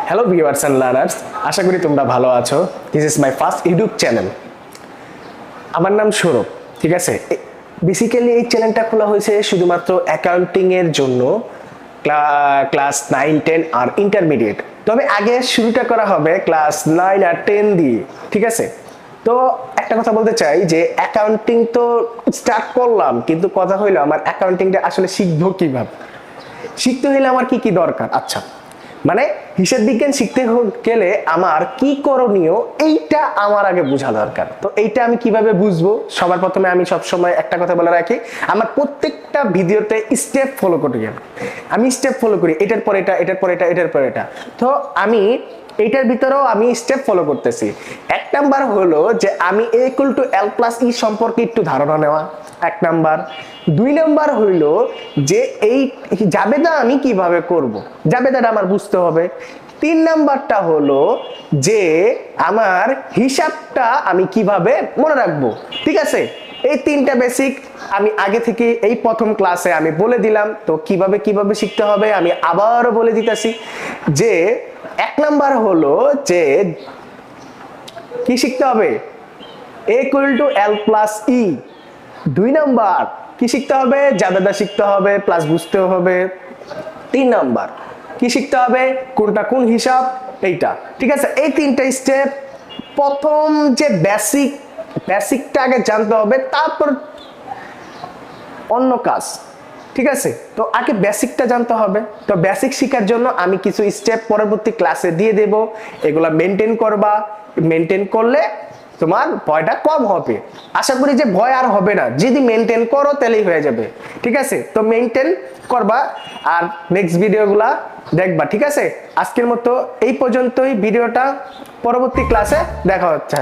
Hello viewers and learners, আশা করি তোমরা ভালো আছো। This is my first YouTube channel. আমার নাম সৌরভ, ঠিক আছে। বেসিক্যালি এই চ্যানেলটা খোলা হয়েছে শুধুমাত্র অ্যাকাউন্টিং এর জন্য, ক্লাস 9, 10 আর ইন্টারমিডিয়েট। তবে আগে শুরুটা করা হবে ক্লাস 9 আর 10 দিয়ে, ঠিক আছে। তো একটা কথা বলতে চাই যে অ্যাকাউন্টিং তো স্টার্ট করলাম, কিন্তু কথা হইলো আমার অ্যাকাউন্টিংটা আসলে শিখবো কিভাবে, শিখতে হলে আমার কি কি দরকার। আচ্ছা, মানে হিসাব বিজ্ঞান শিখতে গেলে আমার কি করণীয় এইটা আমার আগে বোঝা দরকার। তো এইটা আমি কিভাবে বুঝবো? সবার প্রথমে আমি সবসময় একটা কথা বলে রাখি, আমার প্রত্যেকটা ভিডিওতে স্টেপ ফলো করি। আমি স্টেপ ফলো করি, এটার পর এটা, এটার পর এটা, এটার পর এটা। তো আমি এইটার ভিতরেও আমি স্টেপ ফলো করতেছি। 1 নাম্বার হলো যে আমি a = l+e সম্পর্কে একটু ধারণা নেওয়া, 1 নাম্বার। 2 নাম্বার হইলো যে এই জাবেদা আমি কিভাবে করব, জাবেদাটা আমার বুঝতে হবে। 3 নাম্বারটা হলো যে আমার হিসাবটা আমি কিভাবে মনে রাখবো, ঠিক আছে। এই 3টা বেসিক আমি আগে থেকে এই প্রথম ক্লাসে আমি বলে দিলাম। তো কিভাবে কিভাবে শিখতে হবে আমি আবারও বলে দিতেছি যে 1 নাম্বার হলো যে কি শিখতে হবে, a = l+e। 2 নাম্বার কি শিখতে হবে, জাবেদা শিখতে হবে, প্লাস বুঝতে হবে। 3 নাম্বার কি শিখতে হবে, কোনটা কোন হিসাব, এইটা, ঠিক আছে। এই 3টা স্টেপ। প্রথম যে বেসিকটা আগে জানতে হবে, তারপর অন্য কাজ, ঠিক আছে। তো আগে বেসিকটা জানতে হবে। তো বেসিক শেখার জন্য আমি কিছু স্টেপ পরবর্তী ক্লাসে দিয়ে দেব, এগুলা মেনটেন করবা। মেনটেন করলে তোমার ভয়টা কম হবে। আশা করি যে ভয় আর হবে না, যদি মেনটেন করো তাহলেই হয়ে যাবে, ঠিক আছে। তো মেনটেন করবা আর নেক্সট ভিডিওগুলা দেখবা, ঠিক আছে। আজকের মতো এই পর্যন্তই ভিডিওটা, পরবর্তী ক্লাসে দেখা হচ্ছে।